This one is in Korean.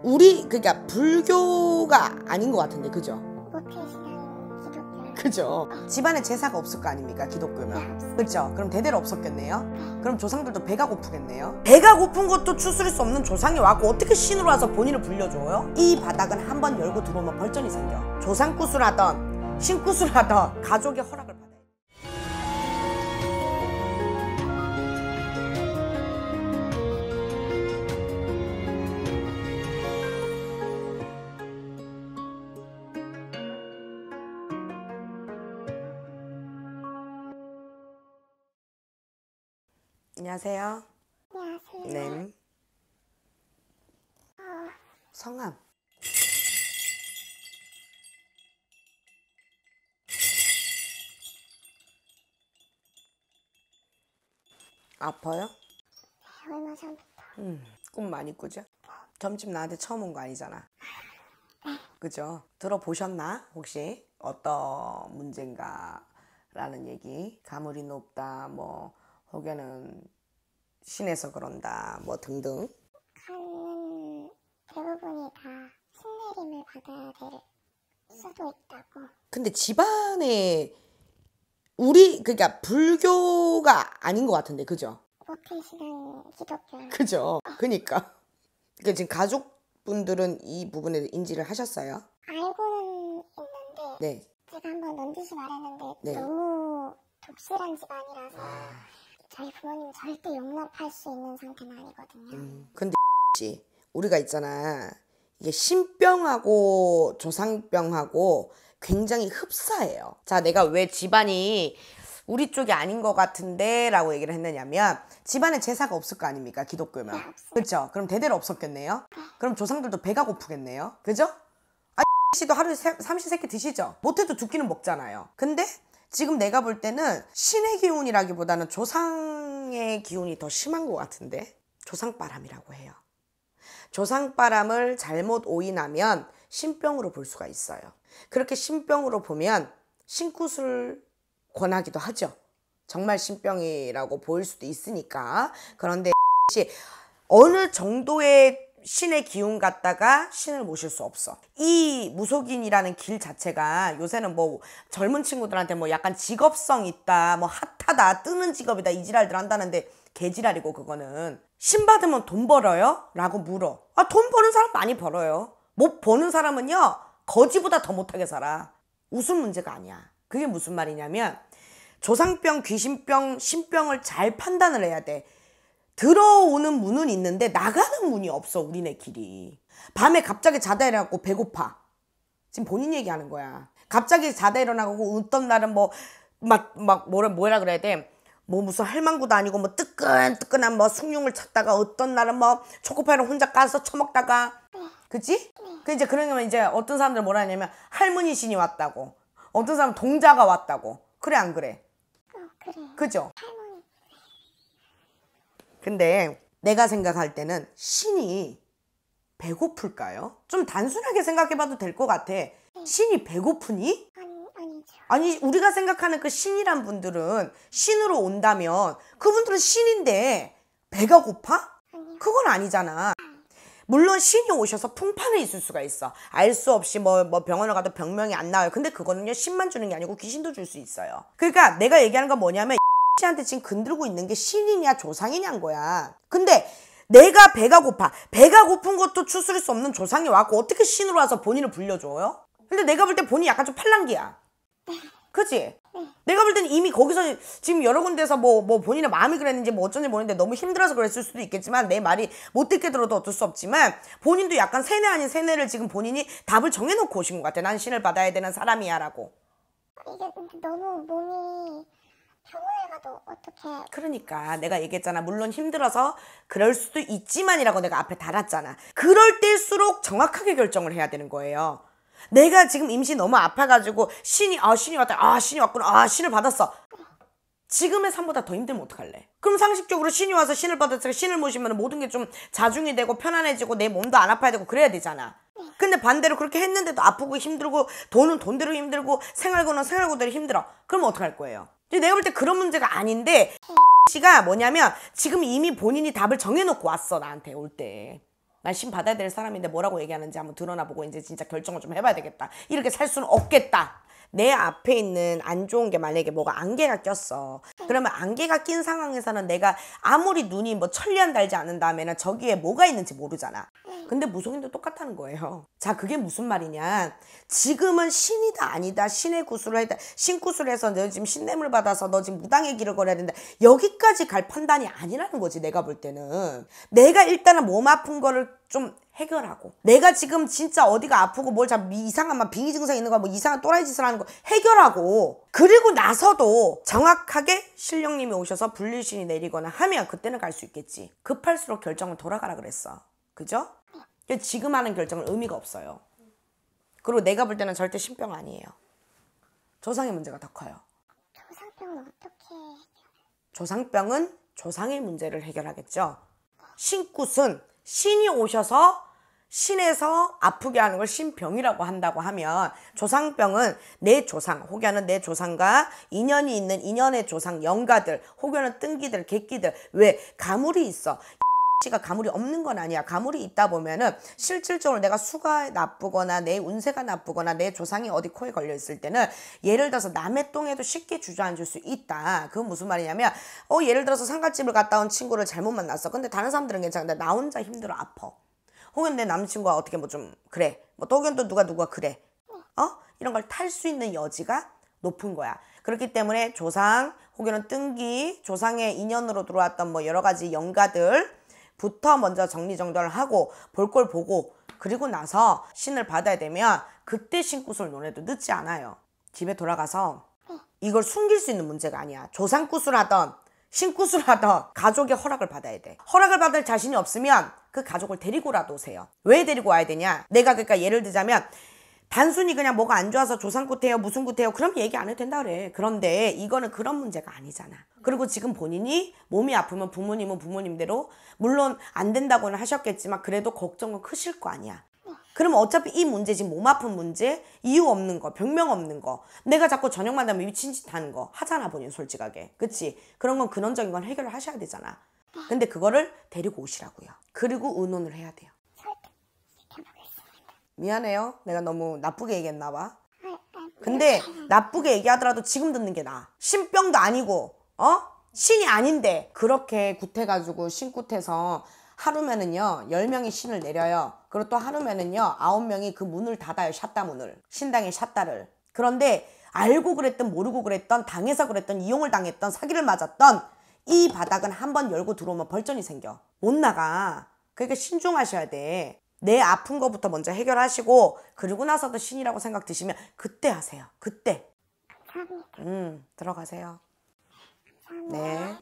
그러니까 불교가 아닌 것 같은데, 그죠? 모태신앙 기독교. 그죠? 집안에 제사가 없을 거 아닙니까, 기독교면? 그죠? 그럼 대대로 없었겠네요? 그럼 조상들도 배가 고프겠네요? 배가 고픈 것도 추스릴 수 없는 조상이 왔고 어떻게 신으로 와서 본인을 불려줘요? 이 바닥은 한번 열고 들어오면 벌전이 생겨. 조상 구슬하던 신구슬하던 가족의 허락을 받아요. 안녕하세요. 안녕하세요. 네. 성함. 아파요? 네, 얼마 전부터. 꿈 많이 꾸죠? 점집 나한테 처음 온 거 아니잖아. 그죠? 들어보셨나? 혹시 어떤 문제인가 라는 얘기. 가물이 높다, 뭐 혹여는 신에서 그런다, 뭐 등등. 가는 대부분이 다 신내림을 받아야 될 수도 있다고. 근데 집안에 그러니까 불교가 아닌 것 같은데, 그죠? 모태신앙 기독교. 그죠? 그러니까 지금 가족분들은 이 부분에 인지를 하셨어요? 알고는 있는데 네. 제가 한번 넌지시 말했는데 네. 너무 독실한 집안이라서 저희 부모님 절대 용납할 수 있는 상태는 아니거든요. 근데 우리가 있잖아, 이게 신병하고 조상병하고 굉장히 흡사해요. 자, 내가 왜 집안이 우리 쪽이 아닌 것 같은데 라고 얘기를 했느냐면, 집안에 제사가 없을 거 아닙니까, 기독교면? 그렇죠? 그럼 대대로 없었겠네요? 그럼 조상들도 배가 고프겠네요? 그죠? 씨도 하루에 삼시세끼 드시죠? 못해도 두 끼는 먹잖아요. 근데 지금 내가 볼 때는 신의 기운이라기보다는 조상의 기운이 더 심한 것 같은데, 조상바람이라고 해요. 조상바람을 잘못 오인하면 신병으로 볼 수가 있어요. 그렇게 신병으로 보면 신굿을 권하기도 하죠. 정말 신병이라고 보일 수도 있으니까. 그런데 어느 정도의 신의 기운 갖다가 신을 모실 수 없어. 이 무속인이라는 길 자체가 요새는 뭐 젊은 친구들한테 뭐 약간 직업성 있다, 뭐 핫하다, 뜨는 직업이다, 이 지랄들 한다는데 개지랄이고, 그거는. 신 받으면 돈 벌어요? 라고 물어. 돈 버는 사람 많이 벌어요. 못 버는 사람은요, 거지보다 더 못하게 살아. 웃을 문제가 아니야. 그게 무슨 말이냐면, 조상병, 귀신병, 신병을 잘 판단을 해야 돼. 들어오는 문은 있는데 나가는 문이 없어, 우리네 길이. 밤에 갑자기 자다 일어나고 배고파. 지금 본인 얘기하는 거야. 갑자기 자다 일어나고 어떤 날은 뭐라 그래야 돼? 뭐 무슨 할망구도 아니고 뭐 뜨끈뜨끈한 뭐 숭늉을 찾다가, 어떤 날은 뭐 초코파이를 혼자 까서 처먹다가. 그치? 이제 그러면 이제 어떤 사람들 뭐라 하냐면 할머니 신이 왔다고. 어떤 사람은 동자가 왔다고. 그래, 안 그래? 그래. 그죠? 할머니. 근데 내가 생각할 때는 신이 배고플까요? 좀 단순하게 생각해봐도 될 것 같아. 신이 배고프니? 아니죠. 아니, 우리가 생각하는 그 신이란 분들은 신으로 온다면 그분들은 신인데 배가 고파? 그건 아니잖아. 물론 신이 오셔서 풍판에 있을 수가 있어. 알 수 없이 뭐 병원을 가도 병명이 안 나와요. 근데 그거는요, 신만 주는 게 아니고 귀신도 줄 수 있어요. 그러니까 내가 얘기하는 건 뭐냐면, 씨한테 지금 건들고 있는 게 신이냐 조상이냐인 거야. 근데 내가 배가 고픈 것도 추스릴 수 없는 조상이 왔고 어떻게 신으로 와서 본인을 불려줘요? 근데 내가 볼 때 본인이 약간 좀 팔랑귀야. 그치? 내가 볼 때는 이미 거기서 지금 여러 군데서 뭐 본인의 마음이 그랬는지 뭐 어쩐지 모르는데 너무 힘들어서 그랬을 수도 있겠지만, 내 말이 못 듣게 들어도 어쩔 수 없지만, 본인도 약간 세뇌 아닌 세뇌를 지금 본인이 답을 정해놓고 오신 것 같아. 난 신을 받아야 되는 사람이야 라고. 이게 너무 몸이 병원에 가도 어떻게. 그러니까 내가 얘기했잖아. 물론 힘들어서 그럴 수도 있지만이라고 내가 앞에 달았잖아. 그럴 때일수록 정확하게 결정을 해야 되는 거예요. 내가 지금 임신 너무 아파가지고 신이 왔다, 신이 왔구나, 신을 받았어. 지금의 삶보다 더 힘들면 어떡할래? 그럼 상식적으로 신이 와서 신을 받았으니까 신을 모시면 모든 게 좀 자중이 되고 편안해지고 내 몸도 안 아파야 되고 그래야 되잖아. 근데 반대로 그렇게 했는데도 아프고 힘들고, 돈은 돈대로 힘들고, 생활고는 생활고대로 힘들어. 그럼 어떡할 거예요? 내가 볼 때 그런 문제가 아닌데, 씨가 뭐냐면 지금 이미 본인이 답을 정해놓고 왔어, 나한테 올 때. 난 신 받아야 될 사람인데 뭐라고 얘기하는지 한번 드러나 보고 이제 진짜 결정을 좀 해봐야 되겠다. 이렇게 살 수는 없겠다. 내 앞에 있는 안 좋은 게 만약에 뭐가 안개가 꼈어. 그러면 안개가 낀 상황에서는 내가 아무리 눈이 뭐 천리안 달지 않은 다음에는 저기에 뭐가 있는지 모르잖아. 근데 무속인도 똑같다는 거예요. 자, 그게 무슨 말이냐. 지금은 신이다 아니다. 신의 구슬을 했다. 신구슬을 해서 너 지금 신냄을 받아서 너 지금 무당의 길을 걸어야 된다. 여기까지 갈 판단이 아니라는 거지, 내가 볼 때는. 내가 일단은 몸 아픈 거를 좀 해결하고, 내가 지금 진짜 어디가 아프고 뭘 이상한 막 빙의 증상 있는 거 뭐 이상한 또라이 짓을 하는 거 해결하고, 그리고 나서도 정확하게 신령님이 오셔서 불리신이 내리거나 하면 그때는 갈 수 있겠지. 급할수록 결정은 돌아가라 그랬어. 그죠? 지금 하는 결정은 의미가 없어요. 그리고 내가 볼 때는 절대 신병 아니에요. 조상의 문제가 더 커요. 조상병은 어떻게 해결해요? 조상병은 조상의 문제를 해결하겠죠. 신굿은 신이 오셔서 신에서 아프게 하는 걸 신병이라고 한다고 하면, 조상병은 내 조상, 혹여는 내 조상과 인연이 있는 인연의 조상, 영가들, 혹여는 뜬기들, 객기들. 왜? 가물이 있어. 가 가물이 없는 건 아니야. 가물이 있다 보면은 실질적으로 내가 수가 나쁘거나 내 운세가 나쁘거나 내 조상이 어디 코에 걸려 있을 때는, 예를 들어서 남의 똥에도 쉽게 주저앉을 수 있다. 그건 무슨 말이냐면, 예를 들어서 상갓집을 갔다 온 친구를 잘못 만났어. 근데 다른 사람들은 괜찮은데 나 혼자 힘들어, 아파. 혹은 내 남친구가 어떻게 뭐 좀 그래. 뭐 또 혹은 또 누가 그래. 이런 걸 탈 수 있는 여지가 높은 거야. 그렇기 때문에 조상, 혹은 뜬기, 조상의 인연으로 들어왔던 뭐 여러 가지 영가들 부터 먼저 정리정돈을 하고 볼 걸 보고, 그리고 나서 신을 받아야 되면 그때 신굿을 논해도 늦지 않아요. 집에 돌아가서 이걸 숨길 수 있는 문제가 아니야. 조상굿을 하던 신굿을 하던 가족의 허락을 받아야 돼. 허락을 받을 자신이 없으면 그 가족을 데리고라도 오세요. 왜 데리고 와야 되냐. 내가 그러니까 예를 들자면 단순히 그냥 뭐가 안 좋아서 조상굿해요 무슨 굿해요 그럼 얘기 안 해도 된다 그래. 그런데 이거는 그런 문제가 아니잖아. 그리고 지금 본인이 몸이 아프면 부모님은 부모님대로 물론 안 된다고는 하셨겠지만 그래도 걱정은 크실 거 아니야. 그러면 어차피 이 문제, 지금 몸 아픈 문제, 이유 없는 거, 병명 없는 거, 내가 자꾸 저녁만 되면 미친 짓 하는 거 하잖아, 본인 솔직하게. 그치? 그런 건 근원적인 건 해결을 하셔야 되잖아. 근데 그거를 데리고 오시라고요. 그리고 의논을 해야 돼요. 미안해요. 내가 너무 나쁘게 얘기했나 봐. 근데 나쁘게 얘기하더라도 지금 듣는 게 나아. 신병도 아니고 신이 아닌데 그렇게 굿해가지고 신굿해서 하루면은요 10명이 신을 내려요. 그리고 또 하루면은요 9명이 그 문을 닫아요. 샷다 문을. 신당의 샷다를. 그런데 알고 그랬던 모르고 그랬던 당해서 그랬던 이용을 당했던 사기를 맞았던 이 바닥은 한번 열고 들어오면 벌전이 생겨. 못 나가. 그러니까 신중하셔야 돼. 내 아픈 거부터 먼저 해결하시고 그리고 나서도 신이라고 생각 드시면 그때 하세요. 그때. 감사합니다. 들어가세요. 감사합니다. 네.